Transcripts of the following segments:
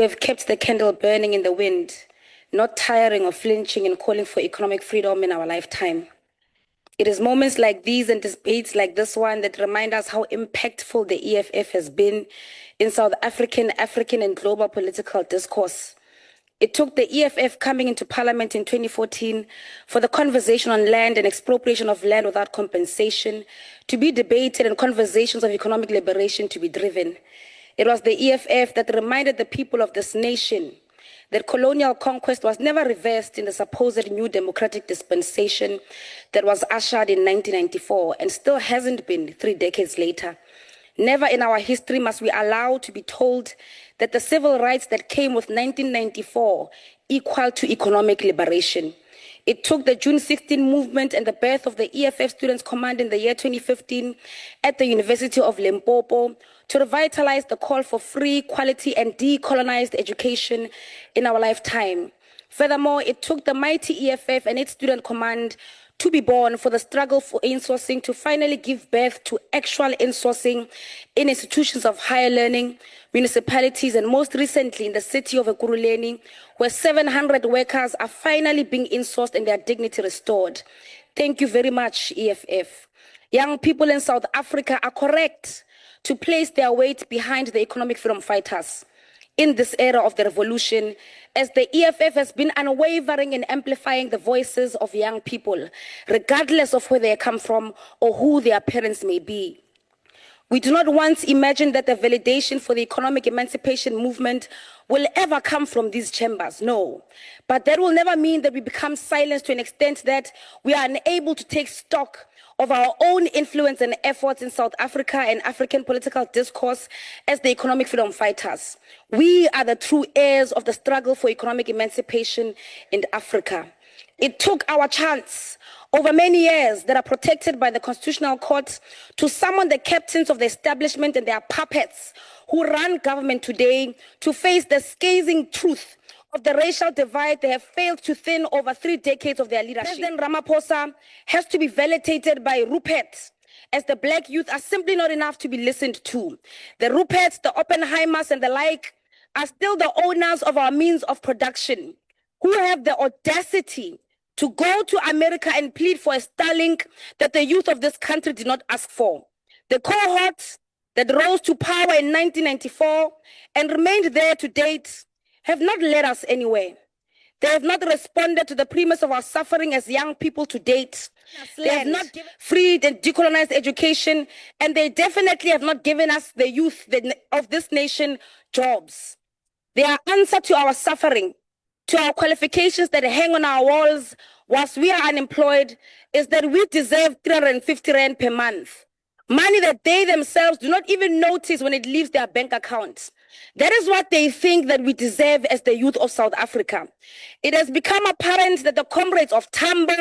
We have kept the candle burning in the wind, not tiring or flinching and calling for economic freedom in our lifetime. It is moments like these and debates like this one that remind us how impactful the EFF has been in South African, and global political discourse. It took the EFF coming into parliament in 2014 for the conversation on land and expropriation of land without compensation to be debated and conversations of economic liberation to be driven. It was the EFF that reminded the people of this nation that colonial conquest was never reversed in the supposed new democratic dispensation that was ushered in 1994 and still hasn't been 3 decades later. Never in our history must we allow to be told that the civil rights that came with 1994 equal to economic liberation. It took the June 16 movement and the birth of the EFF Students' Command in the year 2015 at the University of Limpopo to revitalize the call for free, quality, and decolonized education in our lifetime. Furthermore, it took the mighty EFF and its Student Command to be born for the struggle for insourcing to finally give birth to actual insourcing in institutions of higher learning, municipalities, and most recently in the city of Ekurhuleni, where 700 workers are finally being insourced and their dignity restored. Thank you very much, EFF. Young people in South Africa are correct to place their weight behind the economic freedom fighters in this era of the revolution, as the EFF has been unwavering in amplifying the voices of young people, regardless of where they come from or who their parents may be. We do not once imagine that the validation for the economic emancipation movement will ever come from these chambers, no. But that will never mean that we become silenced to an extent that we are unable to take stock of our own influence and efforts in South Africa and African political discourse as the economic freedom fighters. We are the true heirs of the struggle for economic emancipation in Africa. It took our chance over many years that are protected by the Constitutional Court to summon the captains of the establishment and their puppets who run government today to face the scathing truth of the racial divide they have failed to thin over 3 decades of their leadership. President Ramaphosa has to be validated by Rupert, as the black youth are simply not enough to be listened to. The Ruperts, the Oppenheimers, and the like are still the owners of our means of production, who have the audacity to go to America and plead for a Starlink that the youth of this country did not ask for. The cohorts that rose to power in 1994 and remained there to date have not led us anywhere. They have not responded to the premise of our suffering as young people to date. They have not freed and decolonized education, and they definitely have not given us, the youth of this nation, jobs. Their answer to our suffering, to our qualifications that hang on our walls whilst we are unemployed, is that we deserve 350 rand per month. Money that they themselves do not even notice when it leaves their bank accounts. That is what they think that we deserve as the youth of South Africa. It has become apparent that the comrades of Tambo,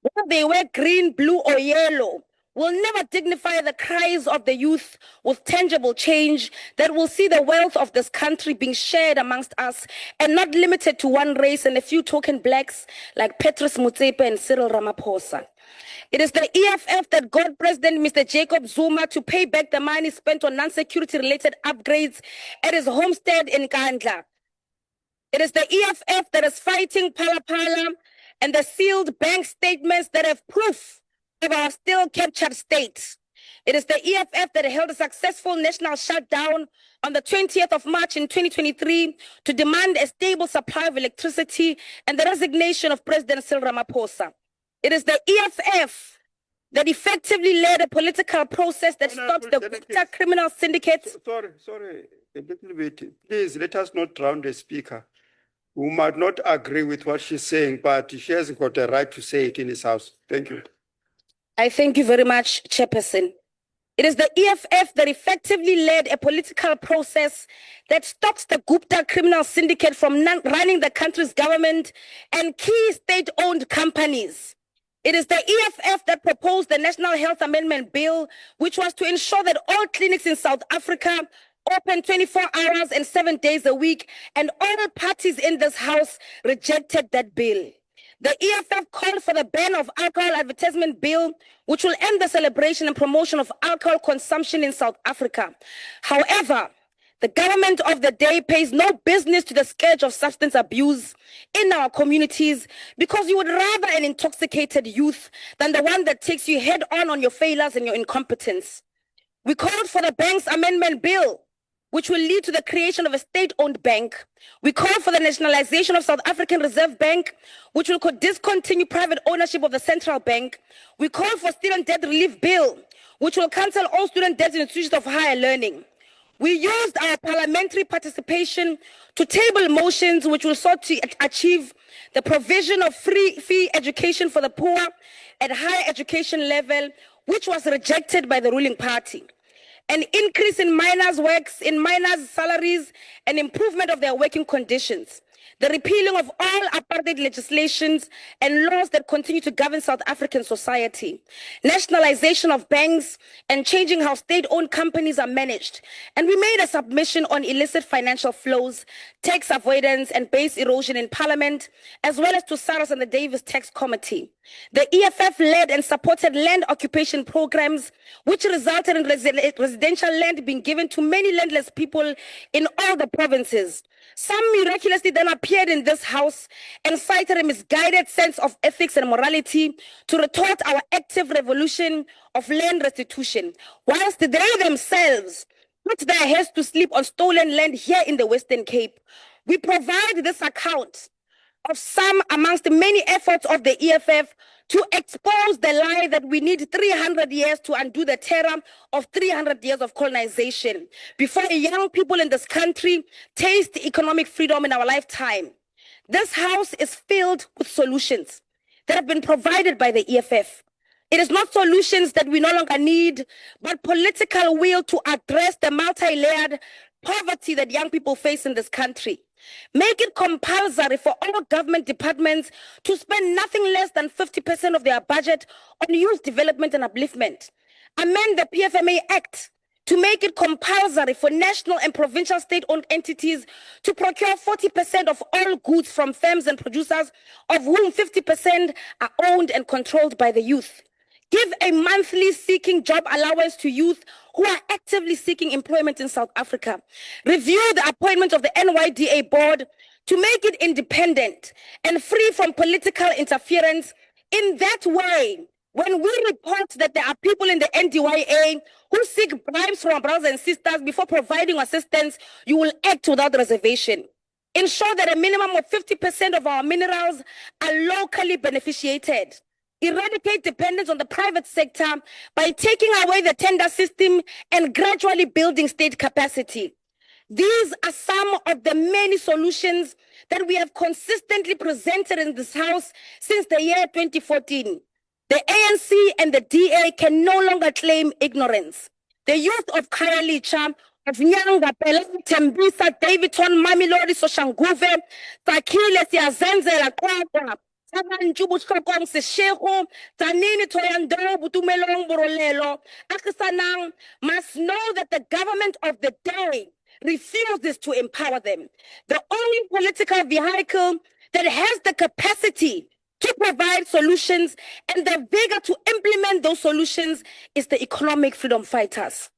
whether they wear green, blue, or yellow, will never dignify the cries of the youth with tangible change that will see the wealth of this country being shared amongst us and not limited to one race and a few token blacks like Petrus Motsepe and Cyril Ramaphosa. It is the EFF that got President Mr. Jacob Zuma to pay back the money spent on non-security related upgrades at his homestead in Kandla. It is the EFF that is fighting Phala and the sealed bank statements that have proof of our still captured state. It is the EFF that held a successful national shutdown on the 20th of March in 2023 to demand a stable supply of electricity and the resignation of President Cyril Ramaphosa. It is the EFF that effectively led a political process that stops the Gupta criminal syndicates. Sorry, a little bit. Please let us not drown the speaker, who might not agree with what she's saying, but she has got a right to say it in his house. Thank you. I thank you very much, Chairperson. It is the EFF that effectively led a political process that stops the Gupta criminal syndicate from running the country's government and key state-owned companies. It is the EFF that proposed the National Health Amendment Bill, which was to ensure that all clinics in South Africa open 24 hours and 7 days a week, and all parties in this House rejected that bill. The EFF called for the ban of alcohol advertisement bill, which will end the celebration and promotion of alcohol consumption in South Africa. However, The government of the day pays no business to the scourge of substance abuse in our communities because you would rather an intoxicated youth than the one that takes you head on your failures and your incompetence. We called for the Banks Amendment Bill, which will lead to the creation of a state-owned bank. We called for the nationalization of South African Reserve Bank, which will discontinue private ownership of the central bank. We called for student debt relief bill, which will cancel all student debt in institutions of higher learning. We used our parliamentary participation to table motions which will sought to achieve the provision of free education for the poor at higher education level, which was rejected by the ruling party. An increase in minors' salaries, and improvement of their working conditions. The repealing of all apartheid legislations and laws that continue to govern South African society, nationalization of banks, and changing how state-owned companies are managed. And we made a submission on illicit financial flows, tax avoidance, and base erosion in Parliament, as well as to Saros and the Davis Tax Committee. The EFF led and supported land occupation programs, which resulted in residential land being given to many landless people in all the provinces. Some miraculously then appeared in this house and cited a misguided sense of ethics and morality to retort our active revolution of land restitution, whilst they themselves put their heads to sleep on stolen land here in the Western Cape. We provide this account of some amongst the many efforts of the EFF to expose the lie that we need 300 years to undo the terror of 300 years of colonization before young people in this country taste economic freedom in our lifetime. This house is filled with solutions that have been provided by the EFF. It is not solutions that we no longer need, but political will to address the multi-layered poverty that young people face in this country. Make it compulsory for all government departments to spend nothing less than 50% of their budget on youth development and upliftment. Amend the PFMA Act to make it compulsory for national and provincial state-owned entities to procure 40% of all goods from firms and producers, of whom 50% are owned and controlled by the youth. Give a monthly seeking job allowance to youth who are actively seeking employment in South Africa. Review the appointment of the NYDA board to make it independent and free from political interference. In that way, when we report that there are people in the NDYA who seek bribes from our brothers and sisters before providing assistance, you will act without reservation. Ensure that a minimum of 50% of our minerals are locally beneficiated. Eradicate dependence on the private sector by taking away the tender system and gradually building state capacity. These are some of the many solutions that we have consistently presented in this house since the year 2014. The ANC and the DA can no longer claim ignorance. The youth of Khayelitsha, of Nyanga, Peleng, Tembisa, Davidson, Mamelodi, Soshanguve, Takile, Siazenzela, Kwakwa, Njubu Shokong Seshego, Tanini Toyando, Butumelong Borolelo, Akisanang must know that the government of the day refuses to empower them. The only political vehicle that has the capacity to provide solutions and the vigor to implement those solutions is the economic freedom fighters.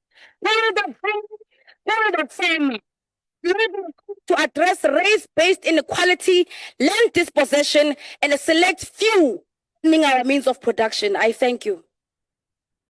To address race-based inequality, land dispossession, and a select few owning our means of production. I thank you.